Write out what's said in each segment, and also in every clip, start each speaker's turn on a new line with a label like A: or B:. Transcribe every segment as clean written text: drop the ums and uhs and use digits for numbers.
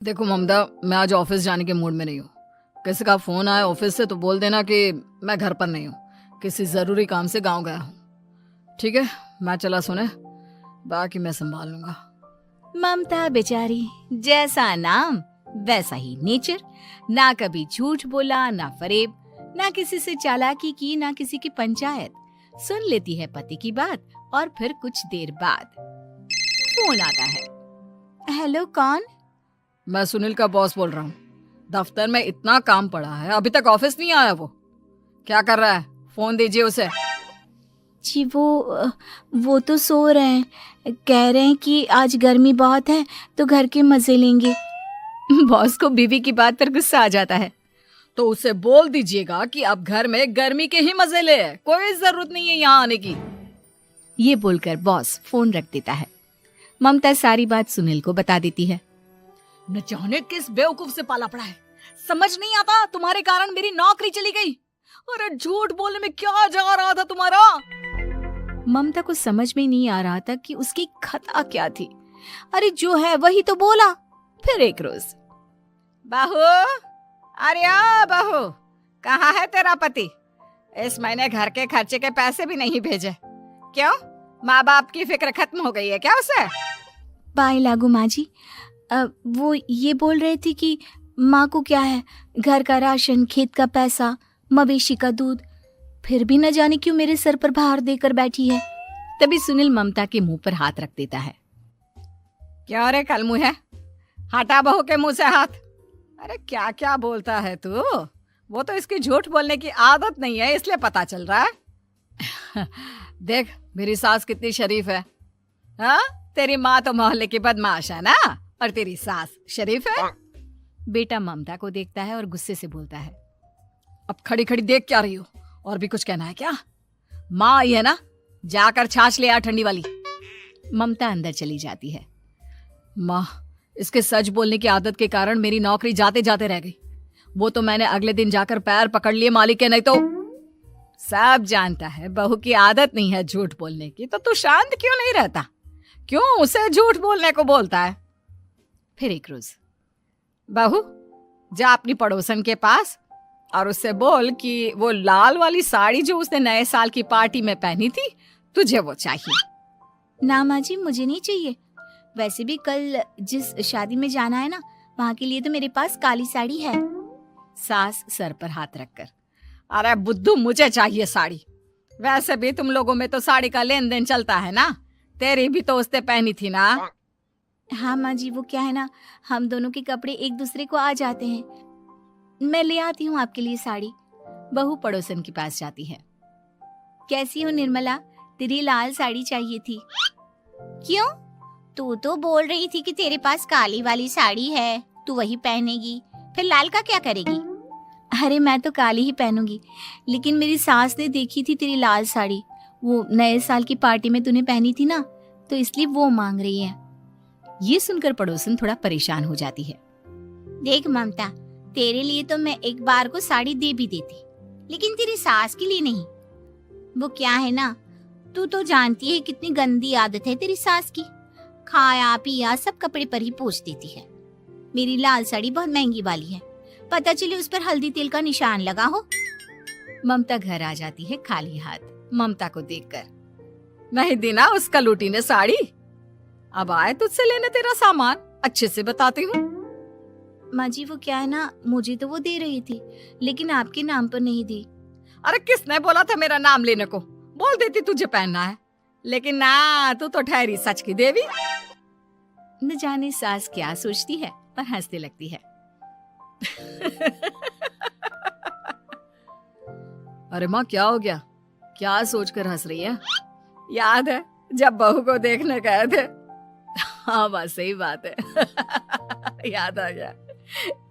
A: देखो ममता, मैं आज ऑफिस जाने के मूड में नहीं हूँ। किसी का फोन आया ऑफिस से तो बोल देना कि मैं घर पर नहीं हूँ, किसी जरूरी काम से गांव गया हूँ। ठीक है, मैं चला सुने, बाकी मैं संभाल लूंगा।
B: ममता बेचारी, जैसा नाम वैसा ही नेचर। ना कभी झूठ बोला, ना फरेब, ना किसी से चालाकी की, ना किसी की पंचायत। सुन लेती है पति की बात और फिर कुछ देर बाद फोन आता है। हेलो, कौन?
A: मैं सुनील का बॉस बोल रहा हूँ। दफ्तर में इतना काम पड़ा है, अभी तक ऑफिस नहीं आया। वो क्या कर रहा है? फोन दीजिए उसे।
B: जी वो तो सो रहे हैं। कह रहे हैं कि आज गर्मी बहुत है तो घर के मजे लेंगे। बॉस को बीवी की बात पर गुस्सा आ जाता है।
A: तो उसे बोल दीजिएगा कि अब घर में गर्मी के ही मजे ले, कोई जरूरत नहीं है यहाँ आने की।
B: ये बोलकर बॉस फोन रख देता है। ममता सारी बात सुनील को बता देती है।
A: न जाने किस बेवकूफ से पाला पड़ा है, समझ नहीं आता। तुम्हारे कारण मेरी नौकरी चली गई। अरे झूठ बोलने में क्या जा रहा था तुम्हारा?
B: ममता को समझ में नहीं आ रहा था कि उसकी खता क्या थी। अरे जो है वही तो बोला। फिर एक रोज,
A: बहू, अरे आ बहू, कहाँ है तेरा पति? इस महीने घर के खर्चे के पैसे भी नहीं भेजे। क्यों, माँ बाप की फिक्र खत्म हो गई है क्या उसे?
B: पाए लागू माँ जी, वो ये बोल रहे थे कि माँ को क्या है, घर का राशन, खेत का पैसा, मवेशी का दूध, फिर भी न जाने क्यों मेरे सर पर भार देकर बैठी है। तभी सुनील ममता के मुंह पर हाथ रख देता है।
A: क्यों रे कलमुँह है, हटा बहू के मुंह से हाथ। अरे क्या क्या बोलता है तू? वो तो इसकी झूठ बोलने की आदत नहीं है, इसलिए पता चल रहा है। देख मेरी सास कितनी शरीफ है। हाँ, तेरी माँ तो मोहल्ले की बदमाश है ना, और तेरी सास शरीफ है।
B: बेटा ममता को देखता है और गुस्से से बोलता है।
A: अब खड़ी खड़ी देख क्या रही हो? और भी कुछ कहना है क्या? माँ आई है ना, जाकर छाछ ले आ ठंडी वाली।
B: ममता अंदर चली जाती है।
A: माँ, इसके सच बोलने की आदत के कारण मेरी नौकरी जाते जाते रह गई। वो तो मैंने अगले दिन जाकर पैर पकड़ लिए मालिक के, नहीं तो। सब जानता है बहू की आदत नहीं है झूठ बोलने की, तो तू शांत क्यों नहीं रहता? क्यों उसे झूठ बोलने को बोलता है?
B: फिर एक रोज,
A: बहू, जा अपनी पड़ोसन के पास और उससे बोल कि वो लाल वाली साड़ी जो उसने नए साल की पार्टी में पहनी थी, तुझे वो चाहिए।
B: ना माँ जी, मुझे नहीं चाहिए। वैसे भी कल जिस शादी में जाना है ना, वहाँ के लिए तो मेरे पास काली साड़ी है। सास सर पर हाथ रखकर,
A: अरे बुद्धू, मुझे चाहिए साड़ी। वैसे भी तुम लोगों में तो साड़ी का लेन देन चलता है ना, तेरी भी तो उसने पहनी थी ना।
B: हाँ माँ जी, वो क्या है ना, हम दोनों के कपड़े एक दूसरे को आ जाते हैं। मैं ले आती हूँ आपके लिए साड़ी। बहू पड़ोसन के पास जाती है। कैसी हो निर्मला, तेरी लाल साड़ी चाहिए थी। क्यों? तू तो बोल रही थी कि तेरे पास काली वाली साड़ी है, तू वही पहनेगी, फिर लाल का क्या करेगी? अरे मैं तो काली ही पहनूंगी, लेकिन मेरी सास ने देखी थी तेरी लाल साड़ी, वो नए साल की पार्टी में तूने पहनी थी ना, तो इसलिए वो मांग रही है। ये सुनकर पड़ोसन थोड़ा परेशान हो जाती है। देख ममता, तेरे लिए तो मैं एक बार को साड़ी दे भी देती, लेकिन तेरी सास के लिए नहीं। वो क्या है ना, तू तो जानती है कितनी गंदी आदत है तेरी सास की। खाया पिया सब कपड़े पर ही पोंछ देती है। मेरी लाल साड़ी बहुत महंगी वाली है, पता चले उस पर हल्दी तेल का निशान लगा हो। ममता घर आ जाती है खाली हाथ। ममता को देखकर,
A: नहीं देना उसका लूटी ने साड़ी। अब आए तुझसे लेने तेरा सामान, अच्छे से बताती हूँ।
B: माँ जी, वो क्या है ना, मुझे तो वो दे रही थी, लेकिन आपके नाम पर नहीं दी।
A: अरे किसने बोला था मेरा नाम लेने को? बोल देती तुझे पहनना है, लेकिन ना, तू तो ठहरी सच की देवी।
B: न जाने सास क्या सोचती है, पर हंसने लगती है।
A: अरे माँ, क्या हो गया? क्या सोचकर हंस रही है? याद है जब बहू को देखने गए थे? हाँ बस सही बात है। याद आ गया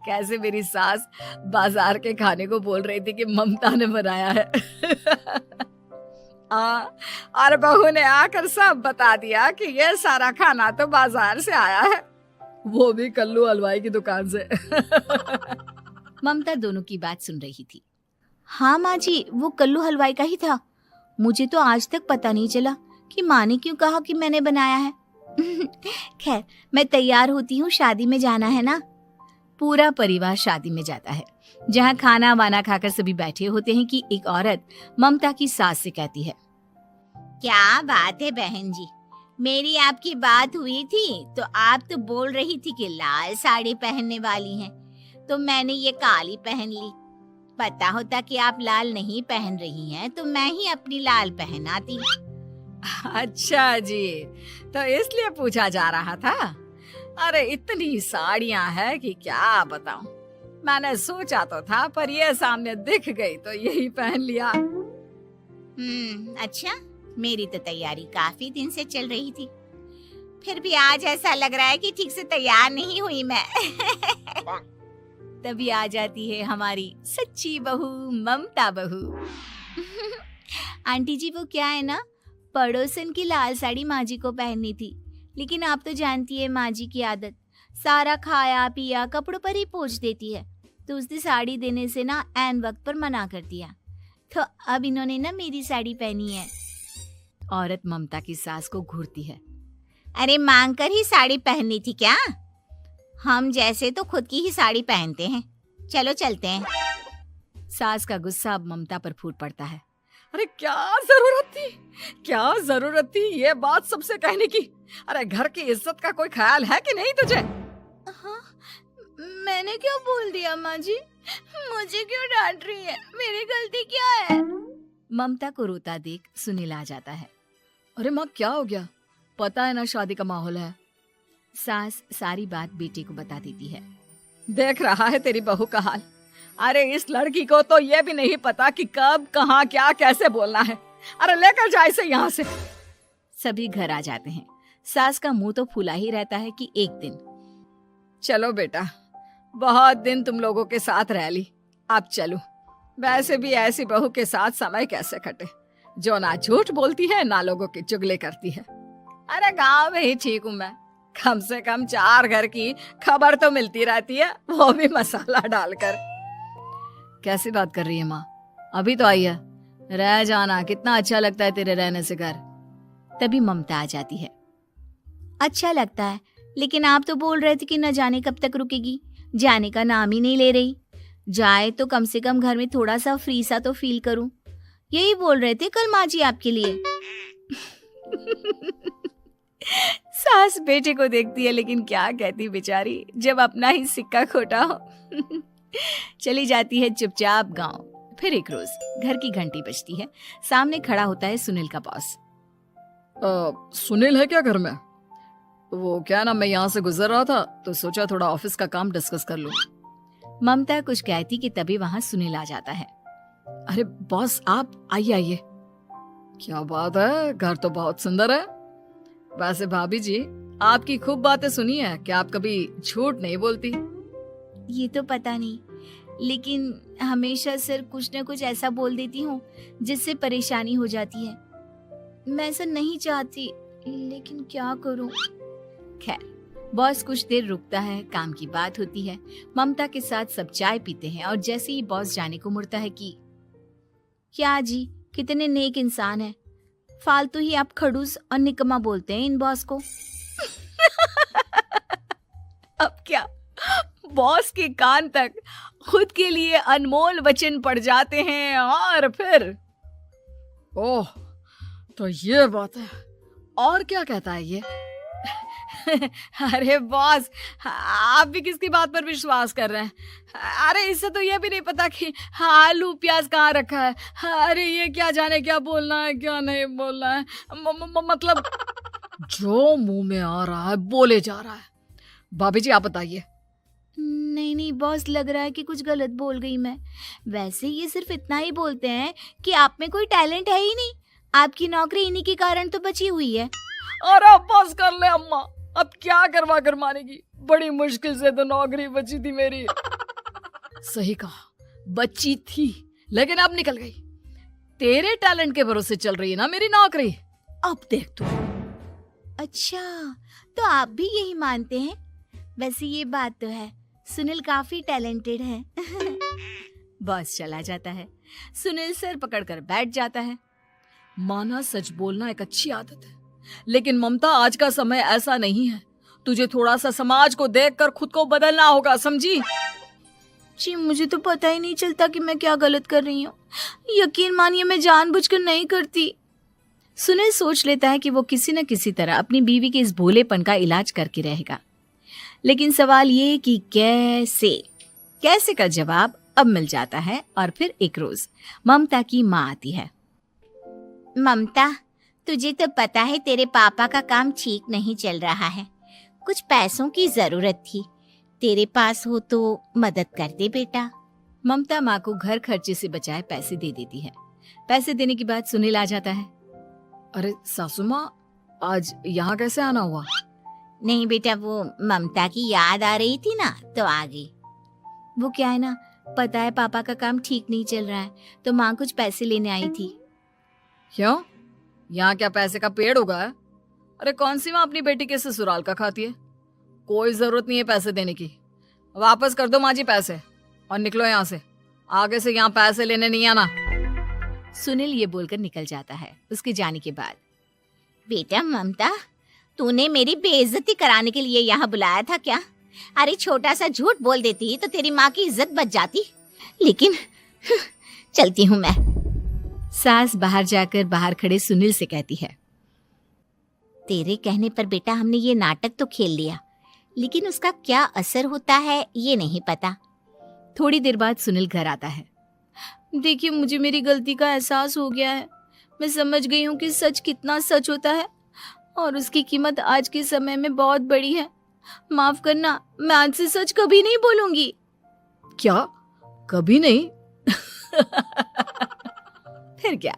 A: कैसे मेरी सास बाजार के खाने को बोल रही थी कि ममता ने बनाया है। और बहू ने आकर सब बता दिया कि ये सारा खाना तो बाजार से आया है, वो भी कल्लू हलवाई की दुकान से।
B: ममता दोनों की बात सुन रही थी। हाँ माँ जी, वो कल्लू हलवाई का ही था। मुझे तो आज तक पता नहीं चला कि माँ ने क्यों कहा कि मैंने बनाया है। खैर, मैं तैयार होती हूँ, शादी में जाना है ना। पूरा परिवार शादी में जाता है, जहाँ खाना वाना खाकर सभी बैठे होते हैं कि एक औरत ममता की सास से कहती है, क्या बात है बहन जी, मेरी आपकी बात हुई थी तो आप तो बोल रही थी कि लाल साड़ी पहनने वाली हैं, तो मैंने ये काली पहन ली। पता होता कि आप लाल नहीं पहन रही हैं तो मैं ही अपनी लाल पहनाती।
A: अच्छा जी, तो इसलिए पूछा जा रहा था। अरे इतनी साड़ियां हैं कि क्या बताऊं। मैंने सोचा तो था, पर ये सामने दिख गई तो यही पहन लिया।
B: अच्छा, मेरी तो तैयारी काफी दिन से चल रही थी, फिर भी आज ऐसा लग रहा है कि ठीक से तैयार नहीं हुई मैं। तभी आ जाती है हमारी सच्ची बहू ममता बहू। आंटी जी, वो क्या है ना, पड़ोसन की लाल साड़ी माँ जी को पहननी थी, लेकिन आप तो जानती है माँ जी की आदत, सारा खाया पिया कपड़ों पर ही पोंछ देती है, तो उसने साड़ी देने से ना ऐन वक्त पर मना कर दिया, तो अब इन्होंने ना मेरी साड़ी पहनी है। औरत ममता की सास को घूरती है, अरे मांग कर ही साड़ी पहननी थी क्या? हम जैसे तो खुद की ही साड़ी पहनते हैं, चलो चलते हैं। सास का गुस्सा अब ममता पर फूट पड़ता है।
A: अरे क्या जरूरत थी ये बात सबसे कहने की? अरे घर की इज्जत का कोई ख्याल है कि नहीं तुझे?
B: हाँ, मैंने क्या बोल दिया माँ जी? मुझे क्यों डांट रही है? मेरी गलती क्या है? ममता को रोता देख सुनील आ जाता है।
A: अरे माँ, क्या हो गया? पता है ना शादी का माहौल है।
B: सास सारी बात बेटे को बता देती है।
A: देख रहा है तेरी बहू का हाल। अरे इस लड़की को तो ये भी नहीं पता कि कब कहाँ क्या कैसे बोलना है। अरे लेकर जा इसे यहाँ से।
B: सभी घर आ जाते हैं। सास का मुंह तो फूला ही रहता है कि एक दिन।
A: चलो बेटा, बहुत दिन तुम लोगों के साथ रह ली, अब चलो। वैसे भी ऐसी बहू के साथ समय कैसे कटे, जो ना झूठ बोलती है ना लोगों की चुगली करती है। अरे गांव में ही ठीक हूँ मैं, कम से कम 4 घर की खबर तो मिलती रहती है, वो भी मसाला डालकर। कैसी बात कर रही है माँ? अभी तो आई है, रह जाना, कितना अच्छा लगता है तेरे रहने से घर।
B: तभी ममता आ जाती है। अच्छा लगता है, लेकिन आप तो बोल रहे थे कि न जाने कब तक रुकेगी, जाने का नाम ही नहीं ले रही। जाए तो कम से कम घर में थोड़ा सा फ्री सा तो फील करूं, यही बोल रहे थे कल माँ जी आपके लिए। सास बेटे को देखती है, लेकिन क्या कहती बेचारी, जब अपना ही सिक्का खोटा हो। चली जाती है चुपचाप गांव। फिर एक रोज घर की घंटी बजती है। सामने खड़ा होता है सुनील का बॉस।
A: सुनील है क्या घर में? वो क्या ना, मैं यहाँ से गुजर रहा था तो सोचा थोड़ा ऑफिस का काम डिस्कस कर लूं।
B: ममता कुछ कहती कि तभी वहां सुनील आ जाता है।
A: अरे बॉस, आप आइए आइए। क्या बात है, घर तो बहुत सुंदर है। वैसे भाभी जी, आपकी खूब बातें सुनी है कि आप कभी झूठ नहीं बोलती।
B: ये तो पता नहीं, लेकिन हमेशा सिर कुछ न कुछ ऐसा बोल देती हूँ जिससे परेशानी हो जाती है। मैं ऐसा नहीं चाहती, लेकिन क्या करूँ। खैर, बॉस कुछ देर रुकता है, काम की बात होती है। ममता के साथ सब चाय पीते हैं और जैसे ही बॉस जाने को मुड़ता है कि क्या जी, कितने नेक इंसान है, फालतू ही आप खड़ूस और निकम्मा बोलते हैं इन बॉस को।
A: अब क्या, बॉस के कान तक खुद के लिए अनमोल वचन पड़ जाते हैं और फिर ओह, तो ये बात है। और क्या कहता है ये? अरे बॉस, आप भी किसकी बात पर विश्वास कर रहे हैं? अरे इससे तो ये भी नहीं पता कि आलू प्याज कहाँ रखा है। अरे ये क्या जाने क्या बोलना है क्या नहीं बोलना है। मतलब जो मुंह में आ रहा है बोले जा रहा है। भाभी जी, आप बताइए।
B: नहीं बॉस, लग रहा है कि कुछ गलत बोल गई मैं। वैसे ये सिर्फ इतना ही बोलते हैं कि आप में कोई टैलेंट है ही नहीं, आपकी नौकरी इन्हीं के कारण तो बची हुई है।
A: अरे बस कर ले अम्मा, अब क्या करवा कर मानेगी, बड़ी मुश्किल से तो नौकरी बची थी मेरी। सही कहा, बची थी, लेकिन अब निकल गई। तेरे टैलेंट के भरोसे चल रही है ना मेरी नौकरी, अब देख तू।
B: अच्छा, तो आप भी यही मानते हैं? वैसे ये बात तो है, सुनील काफी टैलेंटेड है। बॉस चला जाता है। सुनील सर पकड़कर बैठ जाता है।
A: माना सच बोलना एक अच्छी आदत है, लेकिन ममता आज का समय ऐसा नहीं है। तुझे थोड़ा सा समाज को देखकर खुद को बदलना होगा, समझी?
B: जी मुझे तो पता ही नहीं चलता कि मैं क्या गलत कर रही हूँ। यकीन मानिए मैं जानबूझकर नहीं करती। सुनील सोच लेता है कि वो किसी न किसी तरह अपनी बीवी के इस भोलेपन का इलाज करके रहेगा, लेकिन सवाल ये कि कैसे का जवाब अब मिल जाता है। और फिर एक रोज ममता की माँ आती है। ममता, तुझे तो पता है तेरे पापा का काम ठीक नहीं चल रहा है, कुछ पैसों की जरूरत थी, तेरे पास हो तो मदद कर दे बेटा। ममता माँ को घर खर्चे से बचाए पैसे दे देती है। पैसे देने के बाद सुनील आ जाता है।
A: अरे सासू माँ, आज यहाँ कैसे आना हुआ?
B: नहीं बेटा, वो ममता की याद आ रही थी ना तो आ गई। वो क्या है ना, पता है पापा का काम ठीक नहीं चल रहा है, तो माँ कुछ पैसे लेने आई थी।
A: क्यों? यहाँ क्या पैसे का पेड़ उगा है? अरे कौन सी माँ अपनी बेटी के ससुराल का खाती है? कोई जरूरत नहीं है पैसे देने की। वापस कर दो माँ जी पैसे और निकलो यहाँ से। आगे से यहाँ पैसे लेने नहीं आना।
B: सुनील ये बोलकर निकल जाता है। उसके जाने के बाद, बेटा ममता, तूने मेरी बेइज्जती कराने के लिए यहाँ बुलाया था क्या? अरे छोटा सा झूठ बोल देती तो तेरी माँ की इज्जत बच जाती, लेकिन चलती हूँ मैं। सास बाहर जाकर बाहर खड़े सुनील से कहती है, तेरे कहने पर बेटा हमने ये नाटक तो खेल लिया, लेकिन उसका क्या असर होता है ये नहीं पता। थोड़ी देर बाद सुनील घर आता है। देखिए, मुझे मेरी गलती का एहसास हो गया है। मैं समझ गई हूँ कि सच कितना सच होता है और उसकी कीमत आज के समय में बहुत बड़ी है। माफ करना, मैं आज से सच कभी नहीं बोलूंगी।
A: क्या? कभी नहीं?
B: फिर क्या,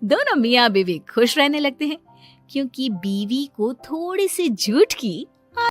B: दोनों मियाँ बीवी खुश रहने लगते हैं, क्योंकि बीवी को थोड़े से झूठ की